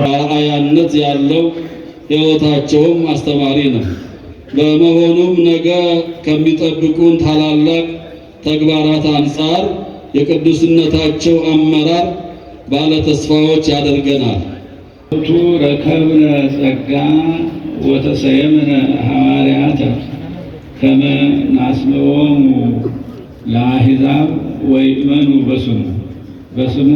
አርአያነት ያለው ሕይወታቸውም አስተማሪ ነው። በመሆኑም ነገ ከሚጠብቁን ታላላቅ ተግባራት አንጻር የቅዱስነታቸው አመራር ባለ ተስፋዎች ያደርገናል። ረከብነ ጸጋ ወተሰየምነ ሐዋርያተ ከመ ናስምዖሙ ለአሕዛብ ወይእመኑ በስሙ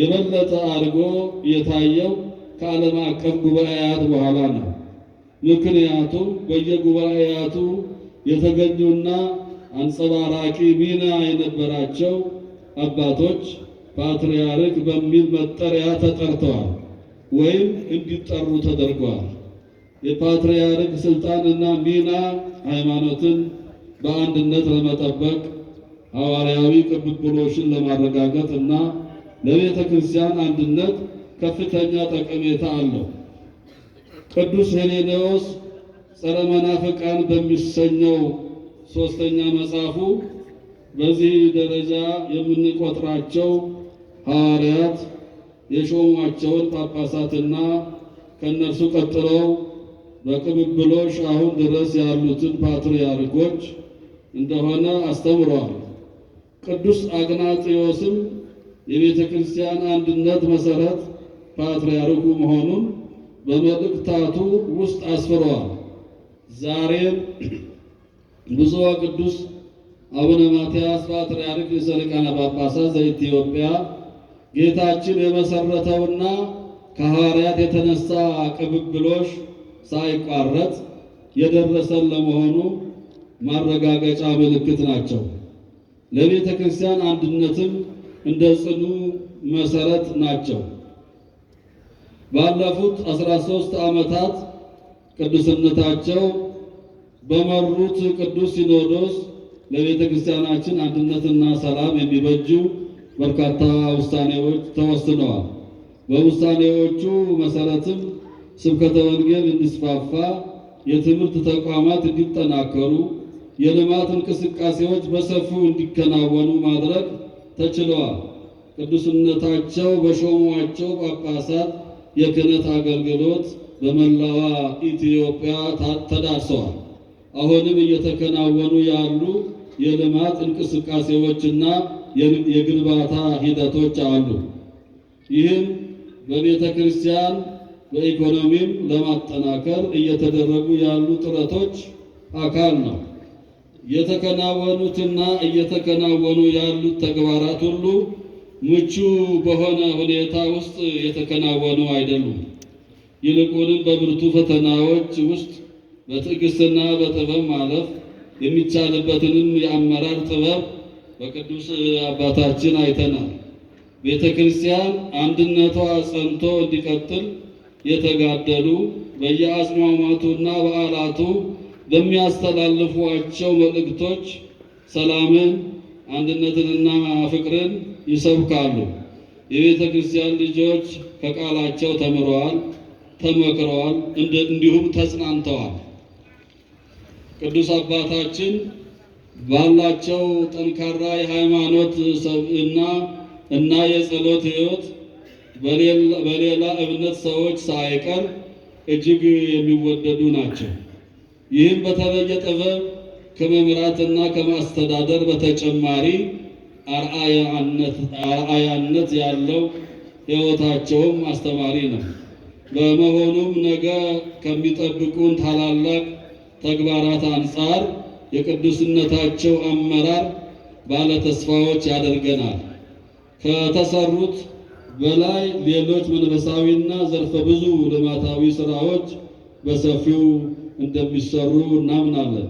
የበለጠ አድርጎ የታየው ከዓለም አቀፍ ጉባኤያት በኋላ ነው። ምክንያቱም በየጉባኤያቱ የተገኙና አንጸባራቂ ሚና የነበራቸው አባቶች ፓትርያርክ በሚል መጠሪያ ተጠርተዋል ወይም እንዲጠሩ ተደርገዋል። የፓትርያርክ ስልጣንና ሚና ሃይማኖትን በአንድነት ለመጠበቅ ሐዋርያዊ ቅብብሎሽን ለማረጋገጥ እና ለቤተ ክርስቲያን አንድነት ከፍተኛ ጠቀሜታ አለው። ቅዱስ ሄሌኔዎስ ጸረ መናፍቃን በሚሰኘው ሶስተኛ መጽሐፉ በዚህ ደረጃ የምንቆጥራቸው ሐዋርያት የሾሟቸውን ጳጳሳትና ከነርሱ ቀጥለው በቅብብሎሽ አሁን ድረስ ያሉትን ፓትርያርኮች እንደሆነ አስተምሯል። ቅዱስ አግናጥዮስም የቤተ ክርስቲያን አንድነት መሰረት ፓትርያርኩ መሆኑን በመልእክታቱ ውስጥ አስፍሯል። ዛሬም ብፁዕ ወቅዱስ አቡነ ማትያስ ፓትርያርክ ርዕሰ ሊቃነ ጳጳሳት ዘኢትዮጵያ ጌታችን የመሰረተውና ከሐዋርያት የተነሳ ቅብብሎሽ ሳይቋረጥ የደረሰን ለመሆኑ ማረጋገጫ ምልክት ናቸው። ለቤተ ክርስቲያን አንድነትም እንደ ጽኑ መሰረት ናቸው። ባለፉት 13 ዓመታት ቅዱስነታቸው በመሩት ቅዱስ ሲኖዶስ ለቤተ ክርስቲያናችን አንድነትና ሰላም የሚበጁ በርካታ ውሳኔዎች ተወስነዋል። በውሳኔዎቹ መሰረትም ስብከተ ወንጌል እንዲስፋፋ፣ የትምህርት ተቋማት እንዲጠናከሩ፣ የልማት እንቅስቃሴዎች በሰፊው እንዲከናወኑ ማድረግ ተችለዋል። ቅዱስነታቸው በሾሟቸው ጳጳሳት የክህነት አገልግሎት በመላዋ ኢትዮጵያ ተዳርሰዋል። አሁንም እየተከናወኑ ያሉ የልማት እንቅስቃሴዎችና የግንባታ ሂደቶች አሉ። ይህም በቤተ ክርስቲያን በኢኮኖሚም ለማጠናከር እየተደረጉ ያሉ ጥረቶች አካል ነው። የተከናወኑትና እየተከናወኑ ያሉት ተግባራት ሁሉ ምቹ በሆነ ሁኔታ ውስጥ የተከናወኑ አይደሉም። ይልቁንም በብርቱ ፈተናዎች ውስጥ በትዕግስትና በጥበብ ማለፍ የሚቻልበትንም የአመራር ጥበብ በቅዱስ አባታችን አይተናል። ቤተ ክርስቲያን አንድነቷ ጸንቶ እንዲቀጥል የተጋደሉ በየአጽዋማቱና በዓላቱ በሚያስተላልፏቸው መልእክቶች ሰላምን፣ አንድነትንና ፍቅርን ይሰብካሉ። የቤተ ክርስቲያን ልጆች ከቃላቸው ተምረዋል፣ ተመክረዋል፣ እንዲሁም ተጽናንተዋል። ቅዱስ አባታችን ባላቸው ጠንካራ የሃይማኖት ሰብዕና እና የጸሎት ሕይወት በሌላ እምነት ሰዎች ሳይቀር እጅግ የሚወደዱ ናቸው። ይህም በተለየ ጥበብ ከመምራትና ከማስተዳደር በተጨማሪ አርአያነት ያለው ሕይወታቸውም አስተማሪ ነው። በመሆኑም ነገ ከሚጠብቁን ታላላቅ ተግባራት አንጻር የቅዱስነታቸው አመራር ባለተስፋዎች ያደርገናል። ከተሰሩት በላይ ሌሎች መንፈሳዊና ዘርፈ ብዙ ልማታዊ ስራዎች በሰፊው እንደሚሰሩ እናምናለን።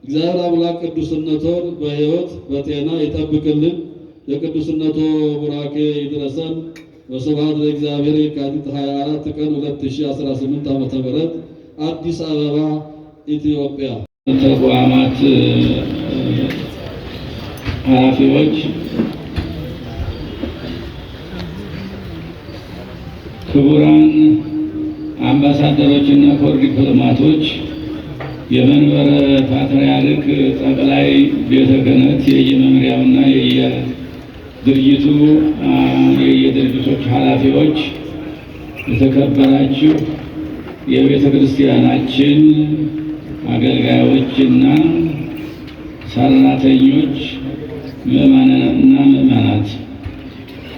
እግዚአብሔር አምላክ ቅዱስነቶን በሕይወት በጤና ይጠብቅልን። የቅዱስነቶ ቡራኬ ይድረሰን። ወስብሐት ለእግዚአብሔር። የካቲት 24 ቀን 2018 ዓ.ም አዲስ አበባ ኢትዮጵያ። ተቋማት ኃላፊዎች፣ ክቡራን አምባሳደሮችና ኮር ዲፕሎማቶች፣ የመንበረ ፓትርያርክ ጠቅላይ ቤተ ክህነት የየመምሪያውና የየድርጅቶች ኃላፊዎች፣ የተከበራችሁ የቤተ ክርስቲያናችን አገልጋዮችና ሰራተኞች፣ ምዕመናንና ምዕመናት፣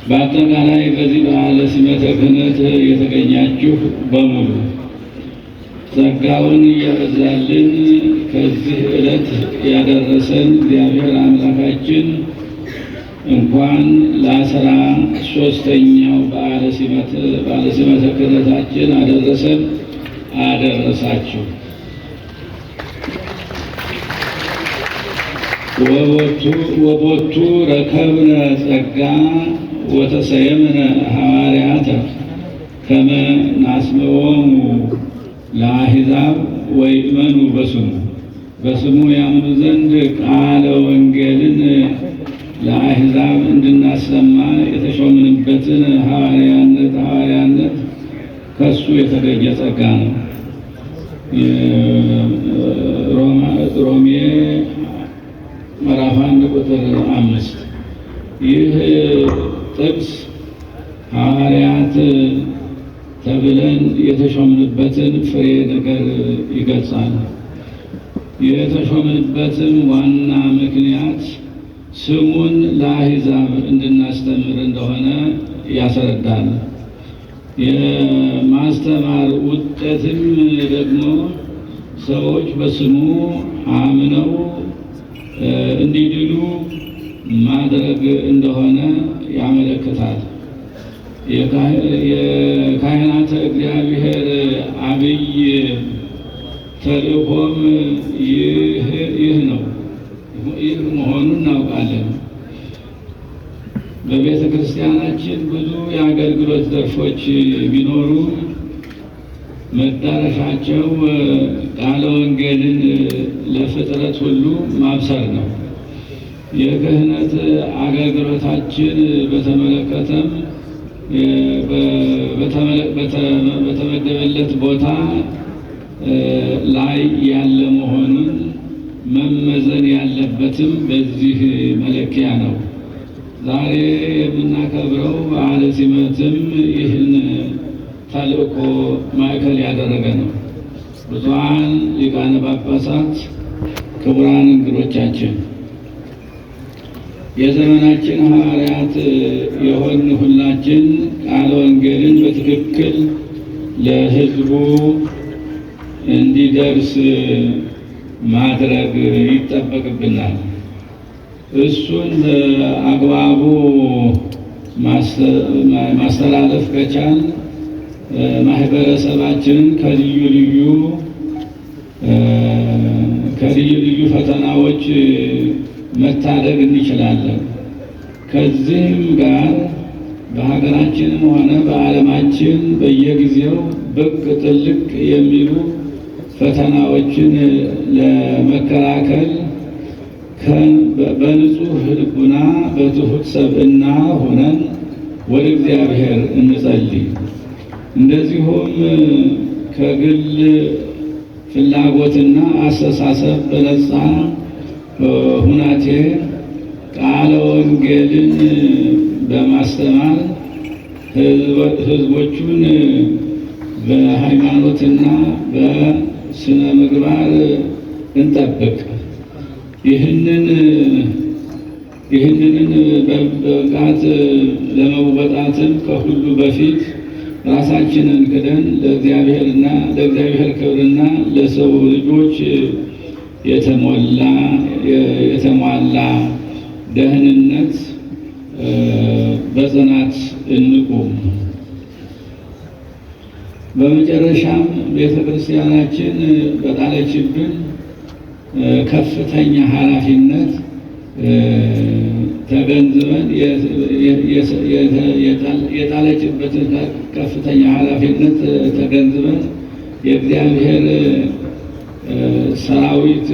በአጠቃላይ በዚህ በዓለ ሲመተ ክህነት የተገኛችሁ በሙሉ ጸጋውን እያበዛልን ከዚህ ዕለት ያደረሰን እግዚአብሔር አምላካችን እንኳን ለ13ኛው በዓለ ሲመተ ክህነታችን አደረሰን አደረሳችሁ። ወቦቱ ረከብነ ጸጋ ወተሰየምነ ሐዋርያተ ከመ ናስምዖሙ ለአሕዛብ ወይእመኑ በስሙ ያምኑ ዘንድ ቃለ ወንጌልን ለአሕዛብ እንድናሰማ የተሾምንበትን ሐዋርያነት ከሱ የተገኘ ጸጋ ነው። ሮሜ ምዕራፍ 1 ቁጥር 5። ይህ ጥቅስ ሐዋርያት ተብለን የተሾምንበትን ፍሬ ነገር ይገልጻል። የተሾምንበትም ዋና ምክንያት ስሙን ለአሕዛብ እንድናስተምር እንደሆነ ያስረዳል። የማስተማር ውጤትም ደግሞ ሰዎች በስሙ አምነው እንዲድኑ ማድረግ እንደሆነ ያመለክታል። የካህናተ እግዚአብሔር አብይ ተልእኮም ይህ ነው። አይነቶች ቢኖሩ መዳረሻቸው ቃለ ወንጌልን ለፍጥረት ሁሉ ማብሰር ነው። የክህነት አገልግሎታችን በተመለከተም በተመደበለት ቦታ ላይ ያለ መሆኑን መመዘን ያለበትም በዚህ መለኪያ ነው። ዛሬ የምናከብረው በዓለ ሲመትም ይህን ተልእኮ ማዕከል ያደረገ ነው። ብፁዓን ሊቃነ ጳጳሳት፣ ክቡራን እንግዶቻችን፣ የዘመናችን ሐዋርያት የሆን ሁላችን ቃለ ወንጌልን በትክክል ለሕዝቡ እንዲደርስ ማድረግ ይጠበቅብናል። እሱን በአግባቡ ማስተላለፍ ከቻል ማህበረሰባችንን ከልዩ ልዩ ፈተናዎች መታደግ እንችላለን። ከዚህም ጋር በሀገራችንም ሆነ በዓለማችን በየጊዜው ብቅ ጥልቅ የሚሉ ፈተናዎችን ለመከላከል በንጹህ ልቡና በትሑት ሰብእና ሆነን ወደ እግዚአብሔር እንጸልይ። እንደዚሁም ከግል ፍላጎትና አስተሳሰብ በነፃ ሁናቴ ቃለ ወንጌልን በማስተማር ሕዝቦቹን በሃይማኖትና በስነ ምግባር እንጠብቅ። ይህንን በብቃት ለመወጣትም ከሁሉ በፊት ራሳችንን ክደን ለእግዚአብሔር ክብርና ለሰው ልጆች የተሟላ ደህንነት በጽናት እንቁም። በመጨረሻም ቤተ ክርስቲያናችን በጣለችብን ከፍተኛ ኃላፊነት ተገንዝበን የጣለችበትን ከፍተኛ ኃላፊነት ተገንዝበን የእግዚአብሔር ሰራዊት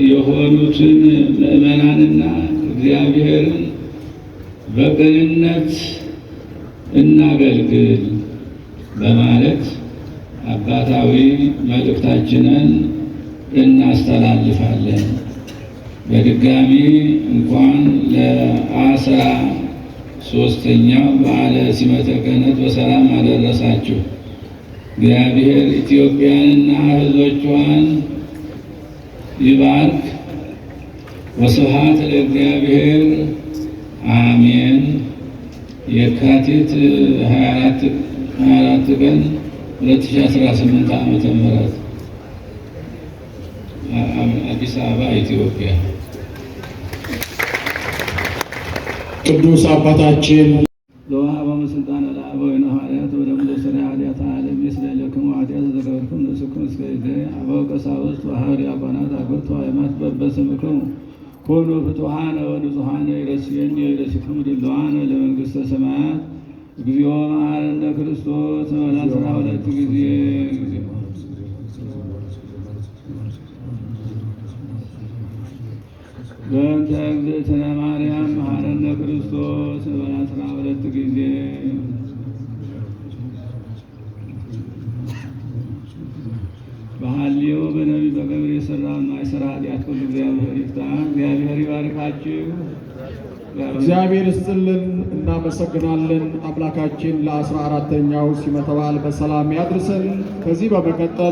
የሆኑትን ምእመናንና እግዚአብሔርን በቅንነት እናገልግል በማለት አባታዊ መልእክታችንን እናስተላልፋለን። በድጋሚ እንኳን ለ13ኛው በዓለ ሲመተ ክህነት በሰላም አደረሳችሁ። እግዚአብሔር ኢትዮጵያንና ሕዝቦቿን ይባርክ። ወስብሐት ለእግዚአብሔር አሜን። የካቲት 24 ቀን 2018 ዓመተ ምህረት አዲስ አበባ ኢትዮጵያ። ቅዱስ አባታችን ለወሀበሙ ስልጣነ ለአበዊነ ሐዋርያት ወደሙ ለሠራየ ኃጢአተ ዓለም ይስረይ ለክሙ ኃጢአተ ዘገበርክሙ ንስኩም እስከ ይእዜ አበው ቀሳውስት ወሐዋርያት ዲያቆናት አበርቱ አእማት በበስምክሙ ኮኑ ፍቱሐነ ወንጹሐነ ይረስየኒ ይረስክሙ ድሉዋነ ለመንግሥተ ሰማያት እግዚኦ መሐረነ ክርስቶስ ወለአስራ ሁለት ጊዜ በእንተ እግዝእትነ ማርያም መሐረነ ክርስቶስ ወለአስራ ሁለት ጊዜ በሐልዮ በነቢብ በገብር የሠራውን ማይሠራ ኃጢአት ሁሉ እግዚአብሔር ይፍታ። እግዚአብሔር ይባርካችሁ። እግዚአብሔር ይስጥልን። እናመሰግናለን። አምላካችን ለ14ኛው ሲመተ በዓል በሰላም ያድርሰን። ከዚህ በመቀጠል